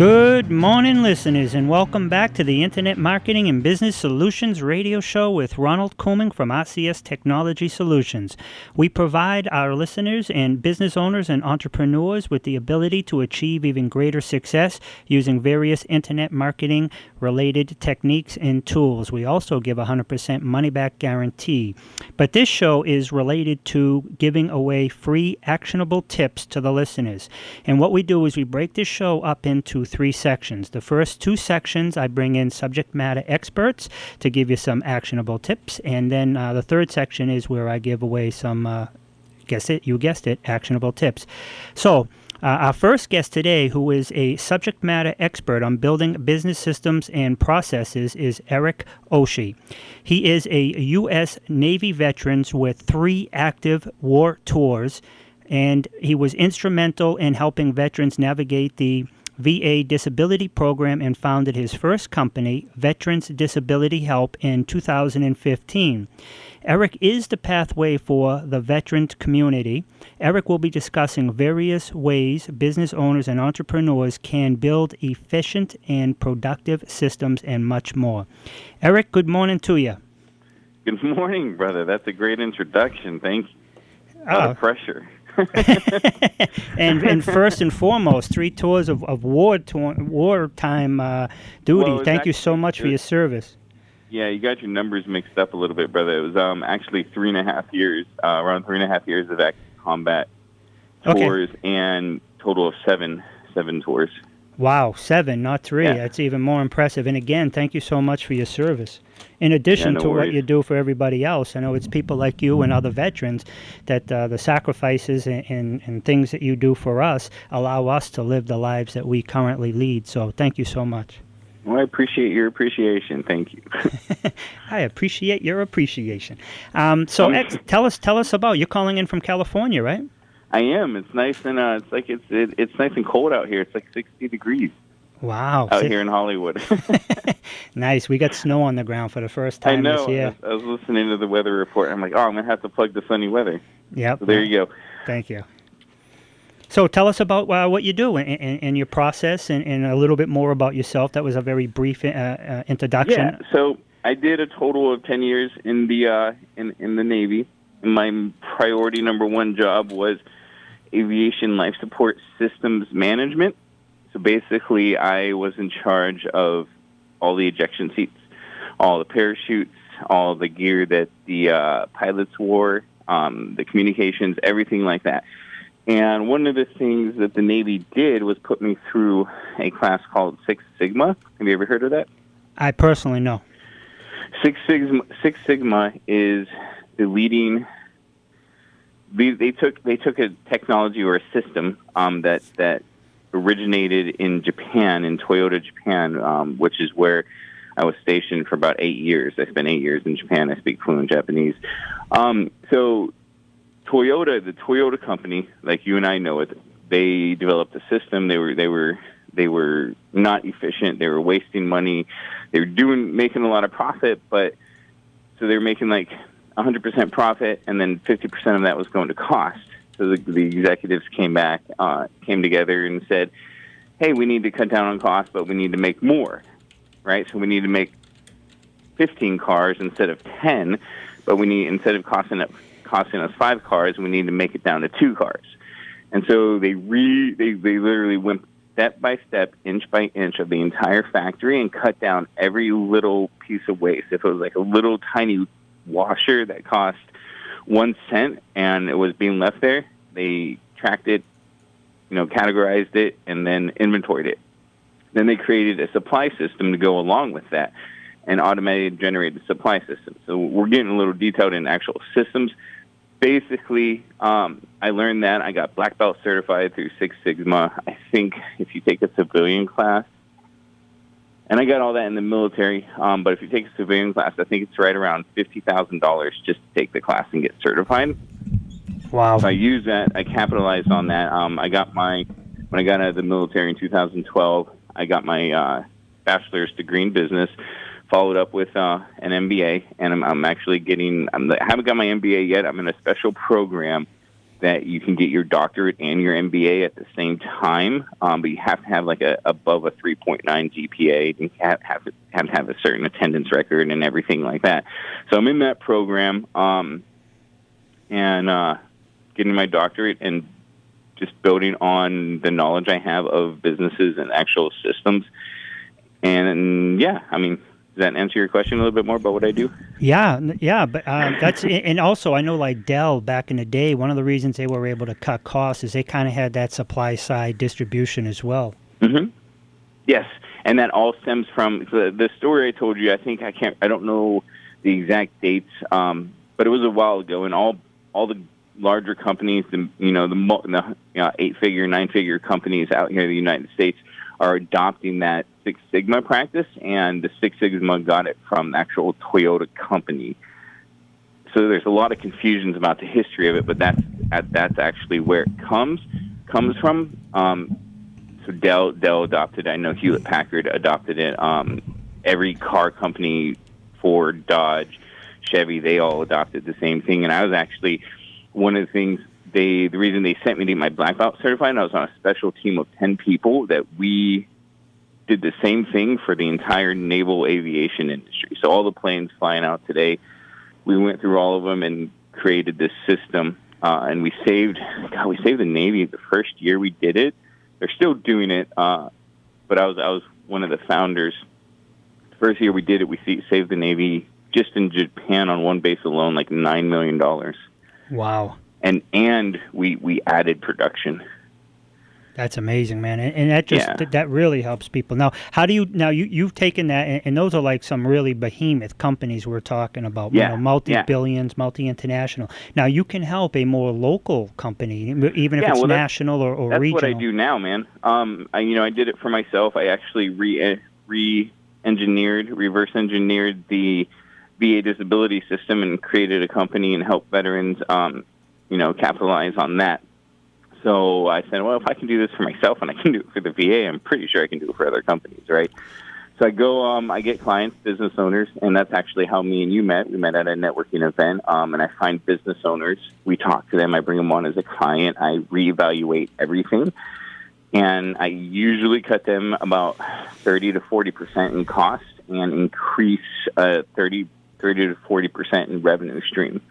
Good morning, listeners, and welcome back to the Internet Marketing and Business Solutions radio show with Ronald Couming from RCS Technology Solutions. We provide our listeners and business owners and entrepreneurs with the ability to achieve even greater success using various Internet marketing-related techniques and tools. We also give a 100% money-back guarantee. But this show is related to giving away free, actionable tips to the listeners. And what we do is we break this show up into three sections. The first two sections, I bring in subject matter experts to give you some actionable tips, and then the third section is where I give away some, you guessed it, actionable tips. So, our first guest today, who is a subject matter expert on building business systems and processes, is Louis Osche. He is a U.S. Navy veteran with 3 active war tours, and he was instrumental in helping veterans navigate the VA Disability Program and founded his first company, Veterans Disability Help, in 2015. Eric is the pathway for the veteran community. Eric will be discussing various ways business owners and entrepreneurs can build efficient and productive systems and much more. Eric, good morning to you. Good morning, brother. That's a great introduction. Thank you. A lot of pressure. and first and foremost, 3 tours of wartime duty. Well, Thank you so much for your service. Yeah, you got your numbers mixed up a little bit, brother. It was actually 3.5 years, around 3.5 years of active combat tours, and total of seven tours. Wow, 7, not 3. Yeah. That's even more impressive. And again, thank you so much for your service. In addition to what you do for everybody else, I know it's people like you and other veterans that the sacrifices and things that you do for us allow us to live the lives that we currently lead. So thank you so much. Well, I appreciate your appreciation. Thank you. I appreciate your appreciation. Tell us about, you're calling in from California, right? I am. It's nice and it's nice and cold out here. It's like 60 degrees. Wow. Out here in Hollywood. Nice. We got snow on the ground for the first time this year. I was listening to the weather report. I'm like, I'm going to have to plug the sunny weather. Yep. So there you go. Thank you. So tell us about what you do and your process and a little bit more about yourself. That was a very brief introduction. Yeah. So I did a total of 10 years in the Navy. My priority number 1 job was aviation life support systems management. So basically, I was in charge of all the ejection seats, all the parachutes, all the gear that the pilots wore, the communications, everything like that. And one of the things that the Navy did was put me through a class called Six Sigma. Have you ever heard of that? I personally know. Six Sigma is the leading. They took a technology or a system that originated in Japan, in Toyota, Japan, which is where I was stationed for about 8 years. I spent 8 years in Japan. I speak fluent Japanese. So Toyota, the Toyota company, like you and I know it, they developed a system. They were not efficient. They were wasting money. They were making a lot of profit, but so they were making like 100% profit, and then 50% of that was going to cost. So the executives came together and said, hey, we need to cut down on costs, but we need to make more, right? So we need to make 15 cars instead of 10, but instead of costing us 5 cars, we need to make it down to 2 cars. And so they literally went step by step, inch by inch of the entire factory and cut down every little piece of waste. If it was like a little tiny washer that cost 1 cent and it was being left there, they tracked it, categorized it, and then inventoried it. Then they created a supply system to go along with that and automated generated supply system. So we're getting a little detailed in actual systems. Basically, I learned that. I got black belt certified through Six Sigma. I think if you take a civilian class, and I got all that in the military, but if you take a civilian class, I think it's right around $50,000 just to take the class and get certified. Wow. So I used that. I capitalized on that. When I got out of the military in 2012, I got my bachelor's degree in business, followed up with an MBA, and I'm actually I haven't got my MBA yet. I'm in a special program that you can get your doctorate and your MBA at the same time, but you have to have like above a 3.9 GPA. You have to have a certain attendance record and everything like that. So I'm in that program and getting my doctorate and just building on the knowledge I have of businesses and actual systems. And yeah, I mean, does that answer your question a little bit more about what I do? Yeah, but that's, and also I know like Dell back in the day, one of the reasons they were able to cut costs is they kind of had that supply side distribution as well. Mm-hmm. Yes, and that all stems from the story I told you. I don't know the exact dates, but it was a while ago, and all the larger companies, the 8-figure, 9-figure companies out here in the United States are adopting that Six Sigma practice, and the Six Sigma got it from the actual Toyota company. So there's a lot of confusions about the history of it, but that's actually where it comes from. So Dell adopted it. I know Hewlett Packard adopted it. Every car company, Ford, Dodge, Chevy, they all adopted the same thing. And I was actually one of the things. The reason they sent me to get my black belt certified, I was on a special team of 10 people that we did the same thing for the entire naval aviation industry. So all the planes flying out today, we went through all of them and created this system. And we saved the Navy the first year we did it. They're still doing it, but I was one of the founders. The first year we did it, we saved the Navy just in Japan on one base alone, like $9 million. Wow. And we added production. That's amazing, man, and that just that really helps people. Now, how do you've taken that, and those are like some really behemoth companies we're talking about, multi-billions, multi-international. Now, you can help a more local company, even if it's national or regional. That's what I do now, man. I did it for myself. I actually reverse engineered the VA disability system and created a company and helped veterans, capitalize on that. So I said, well, if I can do this for myself and I can do it for the VA, I'm pretty sure I can do it for other companies, right? So I go, I get clients, business owners, and that's actually how me and you met. We met at a networking event, and I find business owners. We talk to them. I bring them on as a client. I reevaluate everything, and I usually cut them about 30 to 40% in cost and increase 30 to 40% in revenue stream.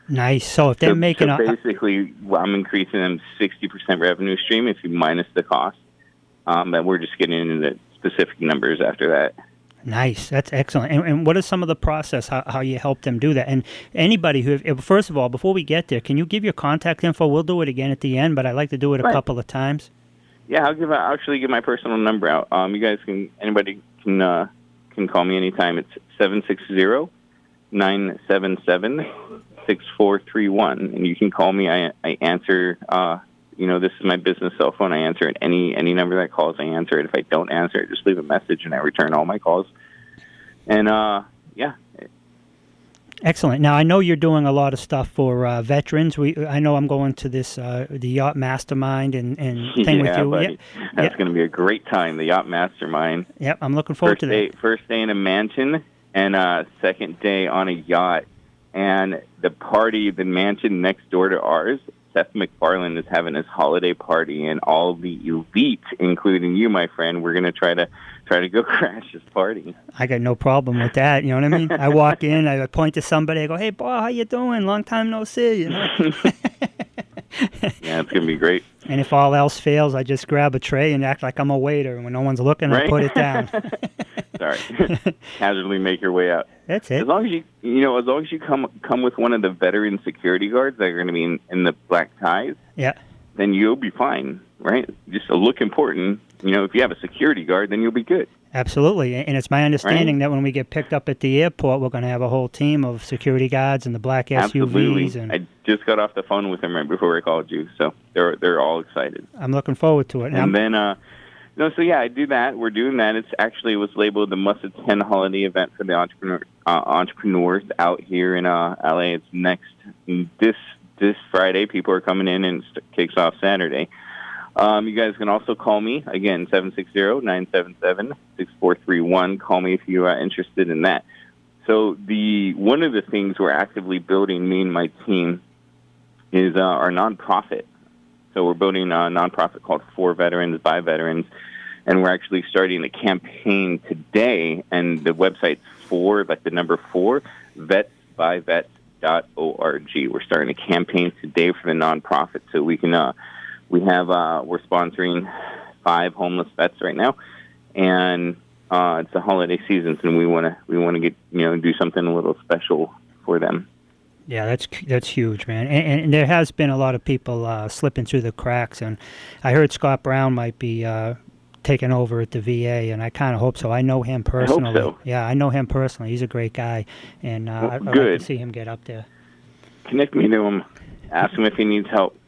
Nice. So if they're making basically, I'm increasing them 60% revenue stream if you minus the cost. And we're just getting into the specific numbers after that. Nice. That's excellent. And what is some of the process, how you help them do that? And anybody first of all, before we get there, can you give your contact info? We'll do it again at the end, but I'd like to do it a couple of times. Yeah, I'll actually give my personal number out. You guys anybody can call me anytime. It's 760-977-6431, and you can call me. I answer. This is my business cell phone. I answer it. Any number that calls, I answer it. If I don't answer it, just leave a message, and I return all my calls. And excellent. Now I know you're doing a lot of stuff for veterans. I know I'm going to this the Yacht Mastermind and thing with you. Buddy. That's going to be a great time. The Yacht Mastermind. Yep, I'm looking forward to that. First day in a mansion and second day on a yacht. And the mansion next door to ours, Seth MacFarlane is having his holiday party, and all the elite, including you, my friend, we're going to try to go crash his party. I got no problem with that. You know what I mean? I walk in, I point to somebody, I go, "Hey, boy, how you doing? Long time no see." Yeah, it's going to be great. And if all else fails, I just grab a tray and act like I'm a waiter. And when no one's looking, I put it down. Sorry. Casually make your way out. That's it. As long as you come with one of the veteran security guards that are going to be in the black ties, then you'll be fine, right? Just look important. If you have a security guard, then you'll be good. Absolutely. And it's my understanding that when we get picked up at the airport, we're going to have a whole team of security guards and the black SUVs. Absolutely. And I just got off the phone with them right before I called you, so they're all excited. I'm looking forward to it. And then, I do that. We're doing that. It was labeled the Must Attend Holiday Event for the entrepreneurs out here in LA. It's this Friday. People are coming in, and it kicks off Saturday. You guys can also call me, again, 760-977-6431. Call me if you are interested in that. So one of the things we're actively building, me and my team, is our nonprofit. So we're building a nonprofit called For Veterans by Veterans, and we're actually starting a campaign today. And the website's like the number 4, vetsbyvets.org. We're starting a campaign today for the nonprofit, so we can we're sponsoring 5 homeless vets right now, and it's the holiday season, and we want to get do something a little special for them. Yeah, that's huge, man. And there has been a lot of people slipping through the cracks, and I heard Scott Brown might be taking over at the VA, and I kind of hope so. I know him personally. I hope so. Yeah, I know him personally. He's a great guy, and I'd like to see him get up there. Connect me to him. Ask him if he needs help.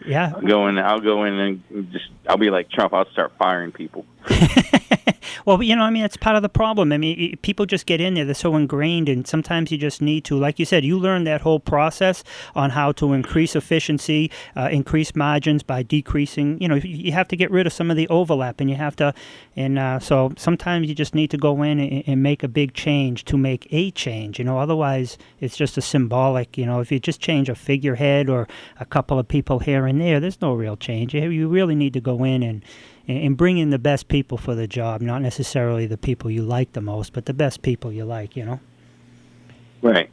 Yeah. I'll go in and I'll be like Trump. I'll start firing people. Well, it's part of the problem. I mean, people just get in there. They're so ingrained, and sometimes you just need to, like you said, you learn that whole process on how to increase efficiency, increase margins by decreasing. You have to get rid of some of the overlap, and you have to, so sometimes you just need to go in and make a big change to make a change. Otherwise it's just a symbolic. If you just change a figurehead or a couple of people here and there, there's no real change. You really need to go in and bring in the best people for the job, not necessarily the people you like the most, but the best people you like, Right.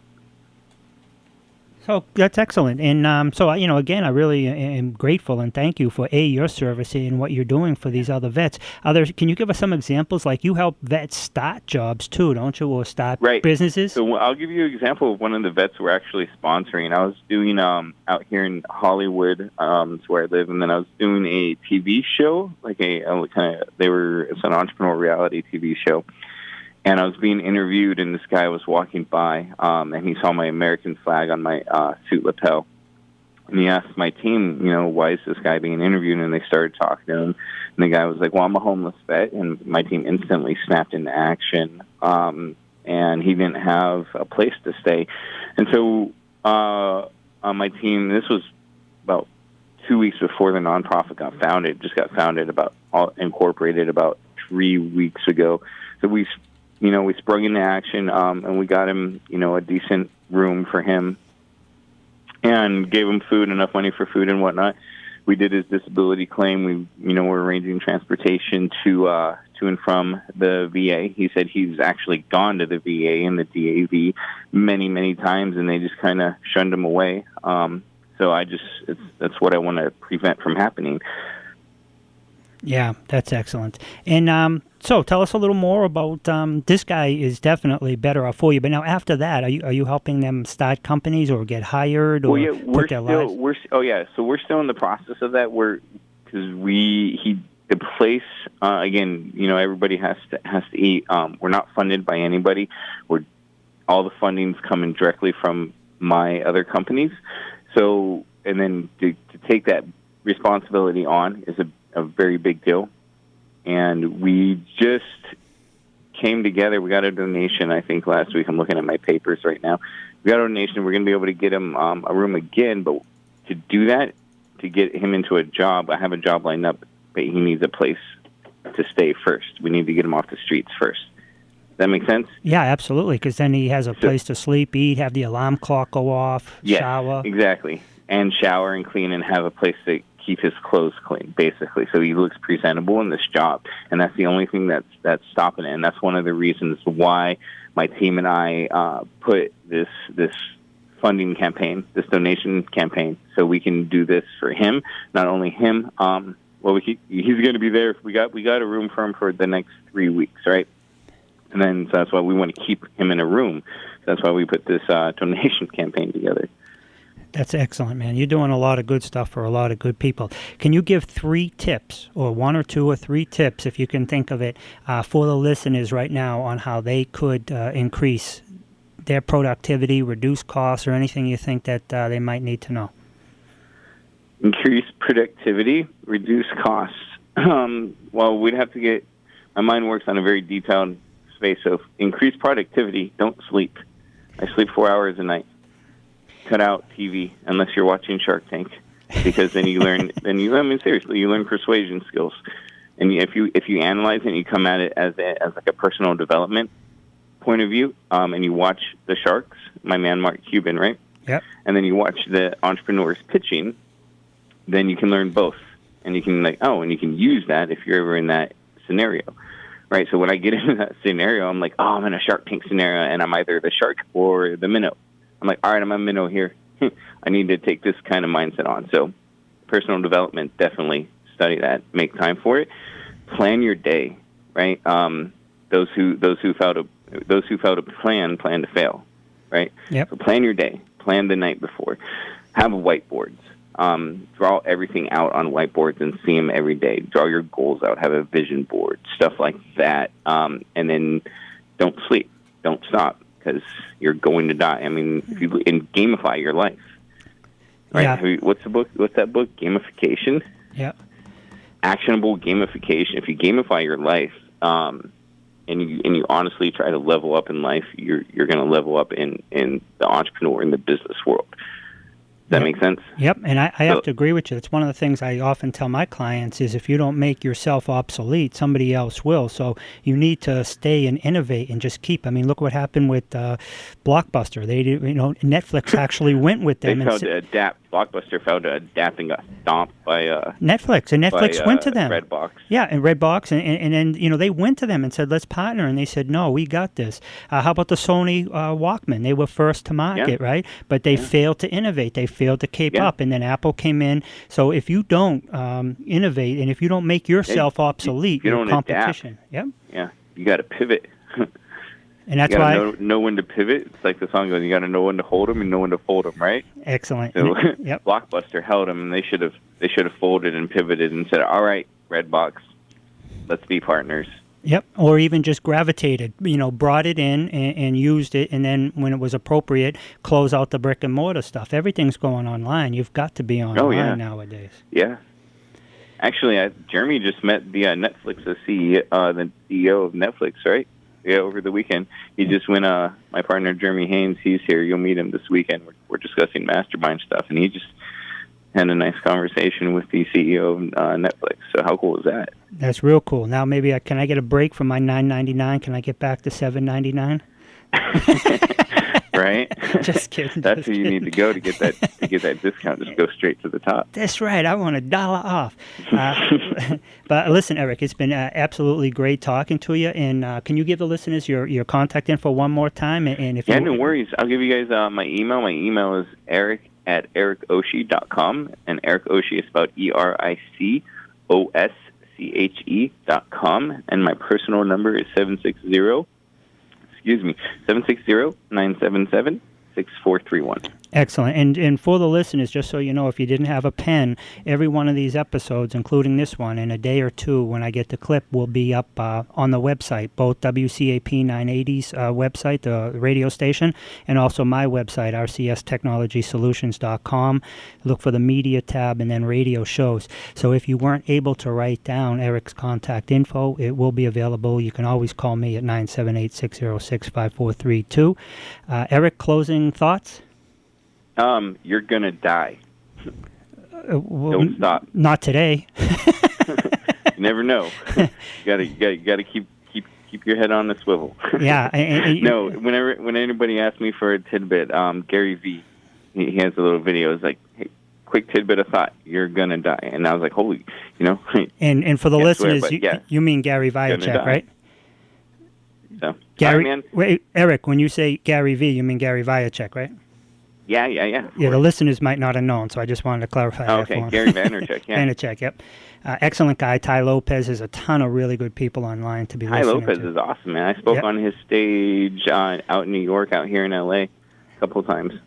So that's excellent. And so, again, I really am grateful and thank you for, your service and what you're doing for these other vets. Can you give us some examples? Like you help vets start jobs too, don't you, or start businesses? So I'll give you an example of one of the vets we're actually sponsoring. I was doing out here in Hollywood, it's where I live, and then I was doing a TV show, it's an entrepreneurial reality TV show. And I was being interviewed, and this guy was walking by, and he saw my American flag on my suit lapel. And he asked my team, why is this guy being interviewed? And they started talking to him. And the guy was like, well, I'm a homeless vet. And my team instantly snapped into action. And he didn't have a place to stay. And so on my team, this was about 2 weeks before the nonprofit got founded. Just got founded, incorporated about 3 weeks ago. So we sprung into action, and we got him, a decent room for him, and gave him food, enough money for food and whatnot. We did his disability claim. We're arranging transportation to and from the VA. He said he's actually gone to the VA and the DAV many, many times, and they just kind of shunned him away. So that's what I want to prevent from happening. Yeah, that's excellent. And so tell us a little more about this guy is definitely better off for you. But now after that, are you helping them start companies or get hired or put their lives? So we're still in the process of that. The place again, everybody has to eat. We're not funded by anybody. All the funding's coming directly from my other companies. So, and then to take that responsibility on is a very big deal. And we just came together. We got a donation, I think, last week. I'm looking at my papers right now. We got a donation. We're going to be able to get him a room again. But to do that, to get him into a job, I have a job lined up, but he needs a place to stay first. We need to get him off the streets first. Does that make sense? Yeah, absolutely, because then he has a place to sleep, eat, have the alarm clock go off, shower. Exactly. And shower and clean and have a place to keep his clothes clean, basically, so he looks presentable in this job. And that's the only thing that's stopping it. And that's one of the reasons why my team and I put this funding campaign, this donation campaign, so we can do this for him. Not only him, he's going to be there. We got a room for him for the next 3 weeks, right? And then so that's why we want to keep him in a room. That's why we put this donation campaign together. That's excellent, man. You're doing a lot of good stuff for a lot of good people. Can you give 3 tips, or 1 or 2 or 3 tips, if you can think of it, for the listeners right now on how they could increase their productivity, reduce costs, or anything you think that they might need to know? Increase productivity, reduce costs. Well, we'd have to get... My mind works on a very detailed space, so increase productivity, don't sleep. I sleep 4 hours a night. Cut out TV unless you're watching Shark Tank, because then you learn. Seriously, you learn persuasion skills. And if you analyze it and you come at it as like a personal development point of view, and you watch the Sharks, my man Mark Cuban, right? Yep. and then you watch the entrepreneurs pitching, then you can learn both. And you can and you can use that if you're ever in that scenario, right? So when I get into that scenario, I'm like, I'm in a Shark Tank scenario, and I'm either the shark or the minnow. I'm like, all right, I'm a minnow here. I need to take this kind of mindset on. So personal development, definitely study that. Make time for it. Plan your day, right? Those who fail to plan to fail, right? Yep. So plan your day. Plan the night before. Have whiteboards. Draw everything out on whiteboards and see them every day. Draw your goals out. Have a vision board, stuff like that. And then don't sleep. Don't stop, because you're going to die. I mean, if you gamify your life, right? Yeah. What's the book? What's that book? Gamification. Yeah. Actionable gamification. If you gamify your life, and you honestly try to level up in life, you're going to level up in the entrepreneur, in the business world. Does that make sense? Yep, and I have to agree with you. It's one of the things I often tell my clients is if you don't make yourself obsolete, somebody else will. So you need to stay and innovate and just keep. I mean, look what happened with Blockbuster. Netflix actually went with them. They failed to adapt. Blockbuster failed to adapt and got stomped by Netflix, and Netflix went to them. Redbox. Yeah, and Redbox, and then they went to them and said, let's partner, and they said, no, we got this. How about the Sony Walkman? They were first to market, right? But they failed to innovate. They failed to keep up, and then Apple came in. So if you don't innovate, and if you don't make yourself obsolete, your competition. Yep. Yeah, you got to pivot. And that's you why know when to pivot. It's like the song goes, you got to know when to hold them and know when to fold them, right? Excellent. So Blockbuster held them, and they should have folded and pivoted and said, all right, Redbox, let's be partners. Yep, or even just gravitated, brought it in and used it, and then when it was appropriate, close out the brick and mortar stuff. Everything's going online. You've got to be online nowadays. Yeah. Actually, Jeremy just met the Netflix, the CEO of Netflix, right? Yeah, over the weekend. He just went, my partner, Jeremy Haynes, he's here. You'll meet him this weekend. We're discussing mastermind stuff, and he just had a nice conversation with the CEO of Netflix. So how cool is that? That's real cool. Now maybe can I get a break from my $9.99? Can I get back to $7.99? Right? Just kidding. That's where you need to go to get that discount. Just go straight to the top. That's right. I want $1 off. But listen, Eric, it's been absolutely great talking to you. And can you give the listeners your contact info one more time? And if no worries. I'll give you guys my email. My email is eric@ericosche.com, and Eric Osche is spelled ERICOSCHE.com, and my personal number is 760-977-6431. Excellent. And for the listeners, just so you know, if you didn't have a pen, every one of these episodes, including this one, in a day or two, when I get the clip, will be up on the website, both WCAP 980's website, the radio station, and also my website, rcstechnologysolutions.com. Look for the media tab and then radio shows. So if you weren't able to write down Eric's contact info, it will be available. You can always call me at 978-606-5432. Eric, closing thoughts? You're gonna die. Don't stop. Not today. You never know. You gotta keep your head on the swivel. Yeah. No, when anybody asks me for a tidbit, Gary V, he has a little video. It's like, hey, quick tidbit of thought. You're gonna die, and I was like, holy, And for the listeners, you mean Gary Vaynerchuk, right? So, Gary, man. wait, Eric, when you say Gary V, you mean Gary Vaynerchuk, right? Yeah. Yeah, the listeners might not have known, so I just wanted to clarify that for him. Gary Vaynerchuk, yeah. Vaynerchuk, yep. Excellent guy. Ty Lopez. There's a ton of really good people online to be listening to. Ty Lopez is awesome, man. I spoke on his stage out in New York, out here in L.A. a couple of times. Good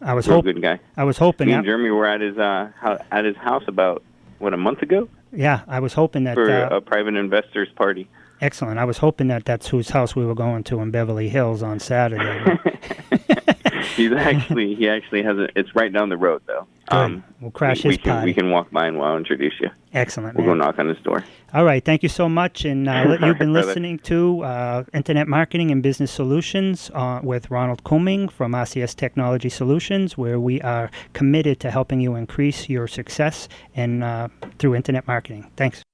guy. I was hoping. Me and Jeremy were at his house about, a month ago? Yeah, I was hoping that. For a private investors party. Excellent. I was hoping that's whose house we were going to in Beverly Hills on Saturday. He actually has it's right down the road, though. We'll crash his party. We can walk by and I'll introduce you. Excellent. We'll go knock on his door. All right. Thank you so much. And you've been listening to Internet Marketing and Business Solutions with Ronald Couming from RCS Technology Solutions, where we are committed to helping you increase your success and through Internet marketing. Thanks.